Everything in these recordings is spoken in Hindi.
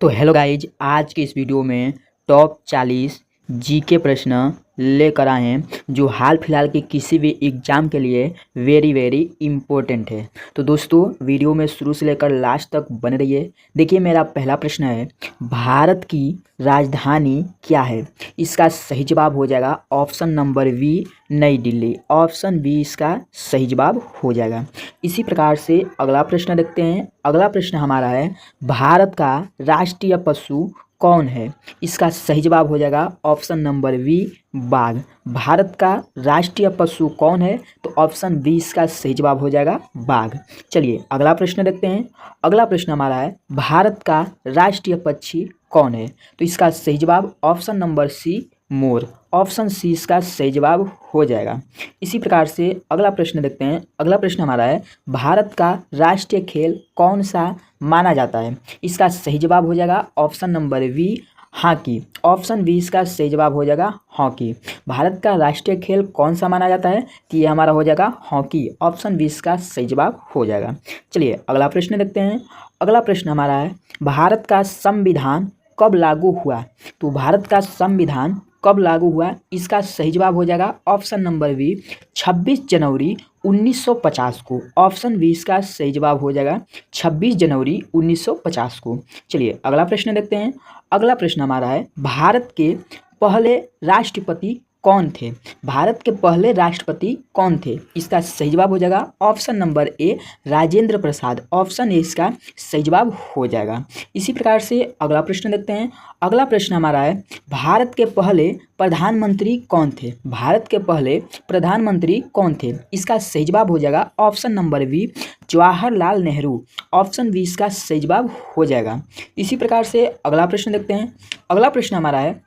तो हेलो गाइज, आज के इस वीडियो में टॉप 40 जीके प्रश्न लेकर आए हैं जो हाल फिलहाल के किसी भी एग्ज़ाम के लिए वेरी इम्पोर्टेंट है। तो दोस्तों, वीडियो में शुरू से लेकर लास्ट तक बने रहिए। देखिए, मेरा पहला प्रश्न है, भारत की राजधानी क्या है? इसका सही जवाब हो जाएगा ऑप्शन नंबर बी, नई दिल्ली। ऑप्शन बी इसका सही जवाब हो जाएगा। इसी प्रकार से अगला प्रश्न देखते हैं। अगला प्रश्न हमारा है, भारत का राष्ट्रीय पशु कौन है? इसका सही जवाब हो जाएगा ऑप्शन नंबर बी, बाघ। भारत का राष्ट्रीय पशु कौन है? तो ऑप्शन बी इसका सही जवाब हो जाएगा बाघ। चलिए अगला प्रश्न देखते हैं। अगला प्रश्न हमारा है, भारत का राष्ट्रीय पक्षी कौन है? तो इसका सही जवाब ऑप्शन नंबर सी, मोर। ऑप्शन सी इसका सही जवाब हो जाएगा। इसी प्रकार से अगला प्रश्न देखते हैं। अगला प्रश्न हमारा है, भारत का राष्ट्रीय खेल कौन सा माना जाता है? इसका सही जवाब हो जाएगा option number B, hockey. Option B इसका सही जवाब हो जाएगा हॉकी। भारत का राष्ट्रीय खेल कौन सा माना जाता है? तो ये हमारा हो जाएगा हॉकी। ऑप्शन बी इसका सही जवाब हो जाएगा। चलिए अगला प्रश्न देखते हैं। अगला प्रश्न हमारा है, भारत का संविधान कब लागू हुआ? तो भारत का संविधान कब लागू हुआ? इसका सही जवाब हो जाएगा ऑप्शन नंबर बी, 26 जनवरी 1950 को। ऑप्शन बी इसका सही जवाब हो जाएगा 26 जनवरी 1950 को। चलिए अगला प्रश्न देखते हैं। अगला प्रश्न हमारा है, भारत के पहले राष्ट्रपति कौन थे? भारत के पहले राष्ट्रपति कौन थे? इसका सही जवाब हो जाएगा option number A, Rajendra Prasad. Option A इसका सही जवाब हो जाएगा। इसी प्रकार से अगला प्रश्न देखते हैं। अगला प्रश्न हमारा है, भारत के पहले प्रधानमंत्री कौन थे? भारत के पहले प्रधानमंत्री कौन थे? इसका सही जवाब हो जाएगा option number B, Jawaharlal Nehru. Option B इसका सही जवाब हो जाएगा। इसी प्रकार से अगला प्रश्न देखते हैं। अगला प्रश्न हमारा है,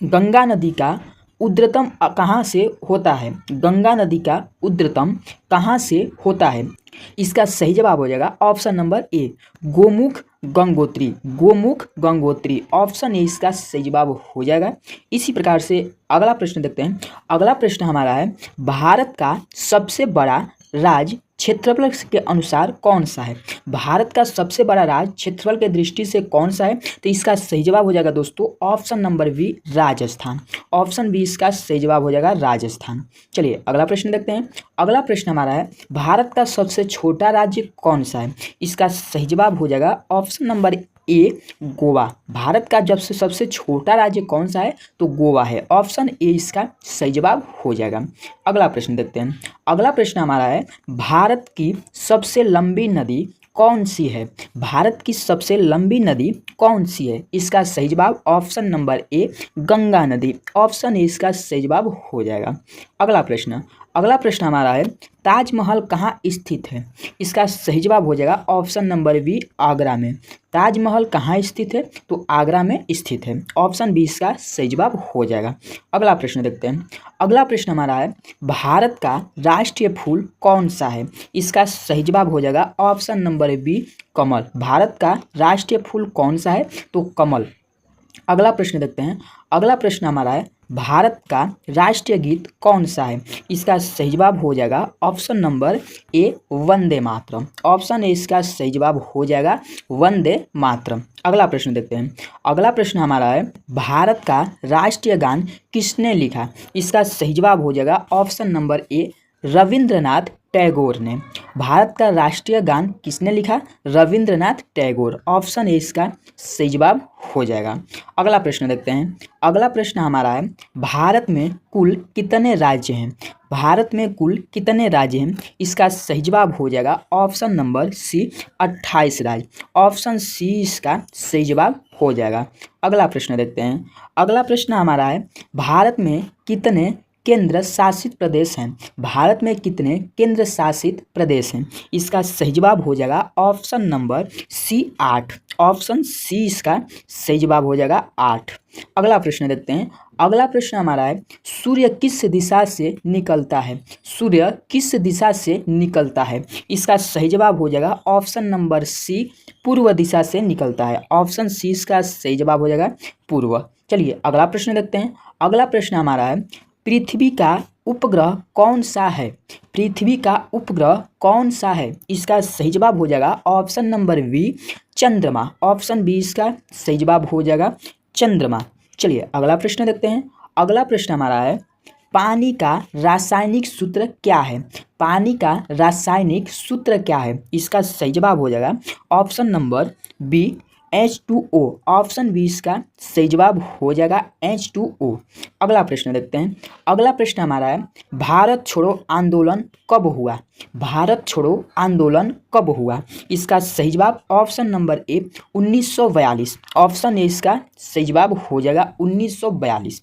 गंगा नदी का उद्गम कहाँ से होता है? गंगा नदी का उद्गम कहाँ से होता है? इसका सही जवाब हो जाएगा option number A, Gomukh Gangotri. Gomukh Gangotri. Option A इसका सही जवाब हो जाएगा। इसी प्रकार से अगला प्रश्न देखते हैं। अगला प्रश्न हमारा है, भारत का सबसे बड़ा राज्य क्षेत्रफल के अनुसार कौन सा है? भारत का सबसे बड़ा राज्य क्षेत्रफल के दृष्टि से कौन सा है? तो इसका सही जवाब हो जाएगा दोस्तों option number B, Rajasthan. Option B इसका सही जवाब हो जाएगा राजस्थान। चलिए अगला प्रश्न देखते हैं। अगला प्रश्न हमारा है, भारत का सबसे छोटा राज्य कौन सा है? इसका सही जवाब हो जाएगा ऑप्शन नंबर ए, गोवा। भारत का जब से सबसे छोटा राज्य कौन सा है? तो गोवा है। ऑप्शन ए इसका सही जवाब हो जाएगा। अगला प्रश्न देखते हैं। अगला प्रश्न हमारा है, भारत की सबसे लंबी नदी कौन सी है? भारत की सबसे लंबी नदी कौन सी है? इसका सही जवाब ऑप्शन नंबर ए, गंगा नदी। ऑप्शन ए इसका सही जवाब हो जाएगा। अगला प्रश्न। अगला प्रश्न हमारा है, ताजमहल कहाँ स्थित है? इसका सही जवाब हो जाएगा ऑप्शन नंबर बी, आगरा में। ताजमहल कहाँ स्थित है? तो आगरा में स्थित है। ऑप्शन बी इसका सही जवाब हो जाएगा। अगला प्रश्न देखते हैं। अगला प्रश्न हमारा है, भारत का राष्ट्रीय फूल कौन सा है? इसका सही जवाब हो जाएगा ऑप्शन नंबर बी, कमल। भारत का राष्ट्रीय फूल कौन सा है? तो कमल। अगला प्रश्न देखते हैं। अगला प्रश्न हमारा है, भारत का राष्ट्रीय गीत कौन सा है? इसका सही जवाब हो जाएगा option number A, Vande Mataram. Option A इसका सही जवाब हो जाएगा वंदे मातरम। अगला प्रश्न देखते हैं। अगला प्रश्न हमारा है, भारत का राष्ट्रीय गान किसने लिखा? इसका सही जवाब हो जाएगा ऑप्शन नंबर ए, रविंद्रनाथ टैगोर ने। भारत का राष्ट्रीय गान किसने लिखा? रविंद्रनाथ टैगोर। ऑप्शन ए इसका सही जवाब हो जाएगा। अगला प्रश्न देखते हैं। अगला प्रश्न हमारा है, भारत में कुल कितने राज्य हैं? भारत में कुल कितने राज्य हैं? इसका सही जवाब हो जाएगा ऑप्शन नंबर सी, 28 राज्य। ऑप्शन सी इसका सही जवाब हो जाएगा। अगला प्रश्न देखते हैं। अगला प्रश्न हमारा है, भारत में कितने केंद्र शासित प्रदेश हैं? भारत में कितने केंद्र शासित प्रदेश हैं? इसका सही जवाब हो जाएगा option number C, 8। Option C इसका सही जवाब हो जाएगा 8। अगला प्रश्न देखते हैं। अगला प्रश्न हमारा है, सूर्य किस दिशा से निकलता है? सूर्य किस दिशा से निकलता है? इसका सही जवाब हो जाएगा ऑप्शन नंबर सी, पूर्व दिशा से निकलता है। ऑप्शन सी इसका सही जवाब हो जाएगा पूर्व। चलिए अगला प्रश्न देखते हैं। अगला प्रश्न हमारा है, पृथ्वी का उपग्रह कौन सा है? पृथ्वी का उपग्रह कौन सा है? इसका सही जवाब हो जाएगा ऑप्शन नंबर बी, चंद्रमा। ऑप्शन बी इसका सही जवाब हो जाएगा चंद्रमा। चलिए अगला प्रश्न देखते हैं। अगला प्रश्न हमारा है, पानी का रासायनिक सूत्र क्या है? पानी का रासायनिक सूत्र क्या है? इसका सही जवाब हो जाएगा option number B, H2O। Option B इसका सही जवाब हो जाएगा H2O। अगला प्रश्न देखते हैं। अगला प्रश्न हमारा है, भारत छोड़ो आंदोलन कब हुआ? भारत छोड़ो आंदोलन कब हुआ? इसका सही जवाब option number A, 1942। Option A इसका सही जवाब हो जाएगा 1942।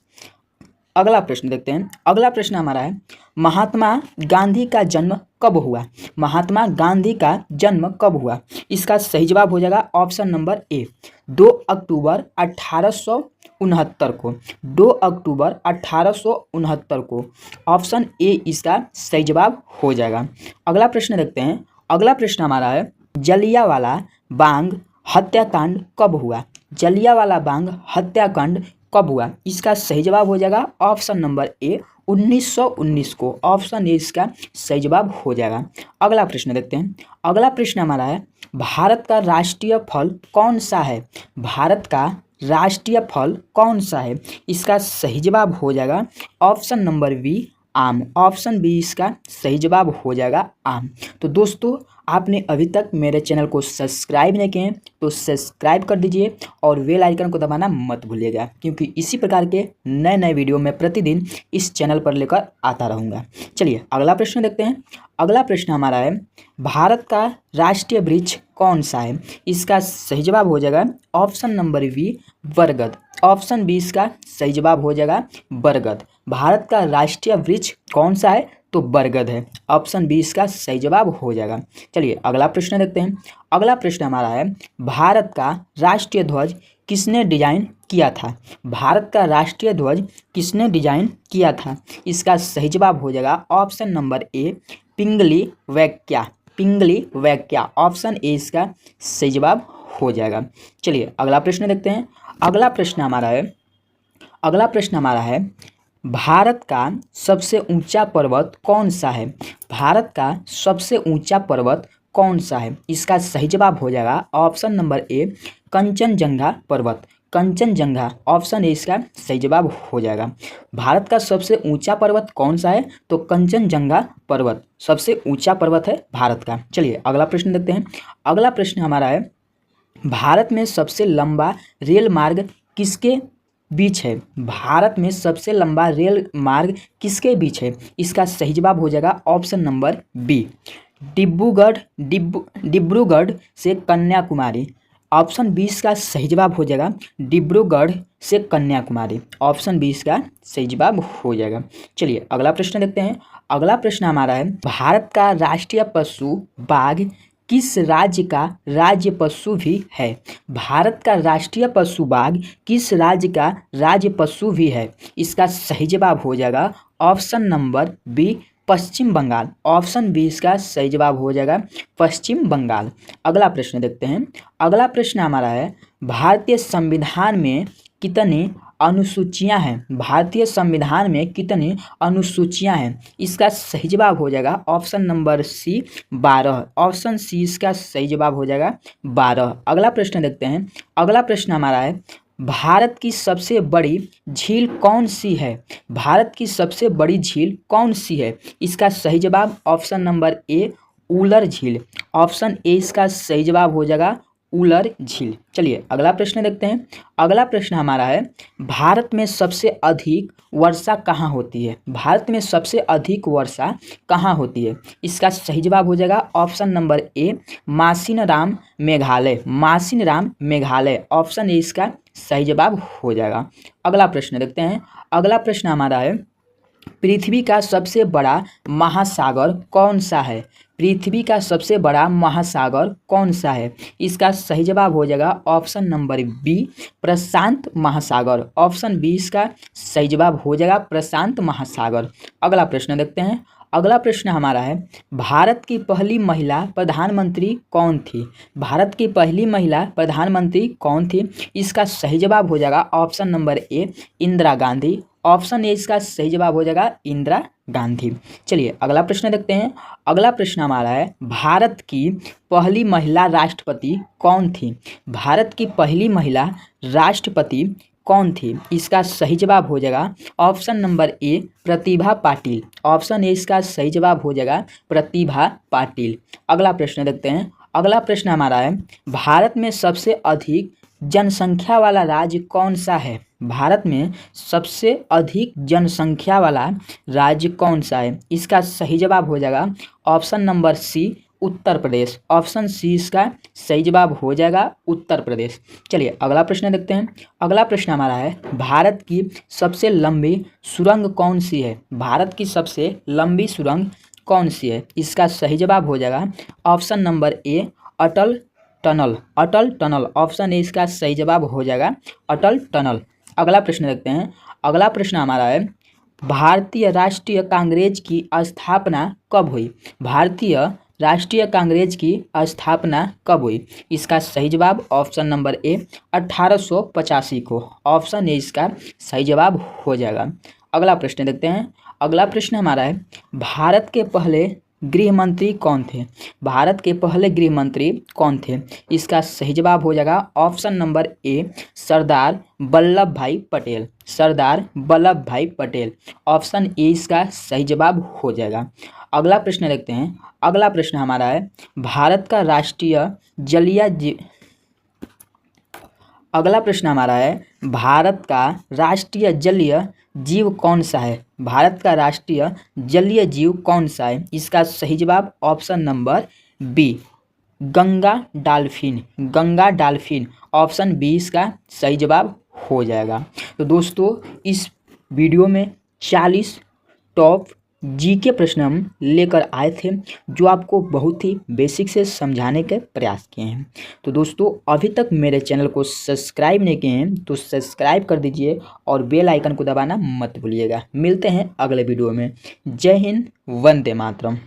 अगला प्रश्न देखते हैं। अगला प्रश्न हमारा है, महात्मा गांधी का जन्म कब हुआ? महात्मा गांधी का जन्म कब हुआ? इसका सही जवाब हो जाएगा ऑप्शन नंबर ए, 2 अक्टूबर 1869 को। 2 अक्टूबर 1869 को। ऑप्शन ए इसका सही जवाब हो जाएगा। अगला प्रश्न देखते हैं। अगला प्रश्न हमारा है, जलियांवाला बाग हत्याकांड कब हुआ? जलियांवाला बाग हत्याकांड कब हुआ? इसका सही जवाब हो जाएगा ऑप्शन नंबर ए, 1919 को। ऑप्शन ए इसका सही जवाब हो जाएगा। अगला प्रश्न देखते हैं। अगला प्रश्न हमारा है, भारत का राष्ट्रीय फल कौन सा है? भारत का राष्ट्रीय फल कौन सा है? इसका सही जवाब हो जाएगा ऑप्शन नंबर बी, आम। ऑप्शन बी इसका सही जवाब हो जाएगा आम। तो दोस्तों, आपने अभी तक मेरे चैनल को सब्सक्राइब नहीं किए तो सब्सक्राइब कर दीजिए और बेल आइकन को दबाना मत भूलिएगा, क्योंकि इसी प्रकार के नए नए वीडियो मैं प्रतिदिन इस चैनल पर लेकर आता रहूँगा। चलिए अगला प्रश्न देखते हैं। अगला प्रश्न हमारा है, भारत का राष्ट्रीय वृक्ष कौन सा है? इसका सही जवाब हो जाएगा ऑप्शन नंबर बी, बरगद। ऑप्शन बी इसका सही जवाब हो जाएगा बरगद। भारत का राष्ट्रीय वृक्ष कौन सा है? तो बरगद है। ऑप्शन बी इसका सही जवाब हो जाएगा। चलिए अगला प्रश्न देखते हैं। अगला प्रश्न हमारा है, भारत का राष्ट्रीय ध्वज किसने डिजाइन किया था? भारत का राष्ट्रीय ध्वज किसने डिजाइन किया था? इसका सही जवाब हो जाएगा option number A, Pingali Venkayya. Pingali Venkayya. Option A इसका सही जवाब हो जाएगा। चलिए अगला प्रश्न देखते हैं। अगला प्रश्न हमारा है, भारत का सबसे ऊंचा पर्वत कौन सा है? भारत का सबसे ऊंचा पर्वत कौन सा है? इसका सही जवाब हो जाएगा ऑप्शन नंबर ए, कंचनजंगा पर्वत। कंचनजंगा। ऑप्शन ए इसका सही जवाब हो जाएगा। भारत का सबसे ऊंचा पर्वत कौन सा है? तो कंचनजंगा पर्वत सबसे ऊंचा पर्वत है भारत का। चलिए अगला प्रश्न देखते हैं। अगला प्रश्न हमारा है, भारत में सबसे लंबा रेल मार्ग किसके बीच है? भारत में सबसे लंबा रेल मार्ग किसके बीच है? इसका सही जवाब हो जाएगा ऑप्शन नंबर बी, डिब्रूगढ़ से कन्याकुमारी। ऑप्शन 20 का सही जवाब हो जाएगा डिब्रूगढ़ से कन्याकुमारी। ऑप्शन 20 का सही जवाब हो जाएगा। चलिए अगला प्रश्न देखते हैं। अगला प्रश्न हमारा है, भारत का राष्ट्रीय पशु बाघ किस राज्य का राज्य पशु भी है? भारत का राष्ट्रीय पशु बाघ किस राज्य का राज्य पशु भी है? इसका सही जवाब हो जाएगा ऑप्शन नंबर बी, पश्चिम बंगाल। ऑप्शन बी इसका सही जवाब हो जाएगा पश्चिम बंगाल। अगला प्रश्न देखते हैं। अगला प्रश्न हमारा है, भारतीय संविधान में कितनी अनुसूचियां हैं? भारतीय संविधान में कितनी अनुसूचियां हैं? इसका सही जवाब हो जाएगा option number C, 12। Option C इसका सही जवाब हो जाएगा 12। अगला प्रश्न देखते हैं। अगला प्रश्न हमारा है, भारत की सबसे बड़ी झील कौन सी है? भारत की सबसे बड़ी झील कौन सी है? इसका सही जवाब ऑप्शन नंबर ए, उलर झील। ऑप्शन ए इसका सही जवाब हो जाएगा उलर झील। चलिए अगला प्रश्न देखते हैं। अगला प्रश्न हमारा है, भारत में सबसे अधिक वर्षा कहाँ होती है? भारत में सबसे अधिक वर्षा कहाँ होती है? इसका सही जवाब हो जाएगा option number A, Mawsynram Meghalaya. Mawsynram Meghalaya. Option A इसका सही जवाब हो जाएगा। अगला प्रश्न देखते हैं। अगला प्रश्न हमारा है, पृथ्वी का सबसे बड़ा महासागर कौन सा है? पृथ्वी का सबसे बड़ा महासागर कौन सा है? इसका सही जवाब हो जाएगा ऑप्शन नंबर बी, प्रशांत महासागर। ऑप्शन बी इसका सही जवाब हो जाएगा प्रशांत महासागर। अगला प्रश्न देखते हैं। अगला प्रश्न हमारा है, भारत की पहली महिला प्रधानमंत्री कौन थी? भारत की पहली महिला प्रधानमंत्री कौन थी? इसका सही जवाब हो जाएगा option number A, Indira Gandhi. Option A इसका सही जवाब हो जाएगा इंदिरा गांधी। चलिए अगला प्रश्न देखते हैं। अगला प्रश्न हमारा है भारत की पहली महिला राष्ट्रपति कौन थी? भारत की पहली महिला राष्ट्रपति कौन थी? इसका सही जवाब हो जाएगा option number A Pratibha Patil. Option A इसका सही जवाब हो जाएगा प्रतिभा पाटिल। अगला प्रश्न देखते हैं। अगला प्रश्न हमारा है भारत में सबसे अधिक जनसंख्या वाला राज्य कौन सा है? भारत में सबसे अधिक जनसंख्या वाला राज्य कौन सा है? इसका सही जवाब हो जाएगा ऑप्शन नंबर सी उत्तर प्रदेश। ऑप्शन सी इसका सही जवाब हो जाएगा उत्तर प्रदेश। चलिए अगला प्रश्न देखते हैं। अगला प्रश्न हमारा है भारत की सबसे लंबी सुरंग कौन सी है? भारत की सबसे लंबी सुरंग कौन सी है? इसका सही जवाब हो जाएगा option number A Atal tunnel. Atal tunnel option A इसका सही जवाब हो जाएगा अटल टनल। अगला प्रश्न देखते हैं। अगला प्रश्न हमारा है भारतीय राष्ट्रीय कांग्रेस की स्थापना कब हुई? भारतीय राष्ट्रीय कांग्रेस की स्थापना कब हुई? इसका सही जवाब ऑप्शन नंबर ए 1885 को। ऑप्शन ए इसका सही जवाब हो जाएगा। अगला प्रश्न देखते हैं। अगला प्रश्न हमारा है भारत के पहले गृह मंत्री कौन थे? भारत के पहले गृह मंत्री कौन थे? इसका सही जवाब हो जाएगा ऑप्शन नंबर ए सरदार वल्लभ भाई पटेल। सरदार वल्लभ भाई पटेल। ऑप्शन ए इसका सही जवाब हो जाएगा। अगला प्रश्न देखते हैं। अगला प्रश्न हमारा है भारत का राष्ट्रीय जलीय अगला प्रश्न हमारा है भारत का राष्ट्रीय जलीय जीव कौन सा है? भारत का राष्ट्रीय जलीय जीव कौन सा है? इसका सही जवाब option number B Ganga dolphin. Ganga dolphin. Option B इसका सही जवाब हो जाएगा। तो दोस्तों इस वीडियो में 40 टॉप जीके प्रश्न हम लेकर आए थे जो आपको बहुत ही बेसिक से समझाने के प्रयास किए हैं। तो दोस्तों अभी तक मेरे चैनल को सब्सक्राइब नहीं किए हैं तो सब्सक्राइब कर दीजिए और बेल आइकन को दबाना मत भूलिएगा। मिलते हैं अगले वीडियो में। जय हिंद, वंदे मातरम।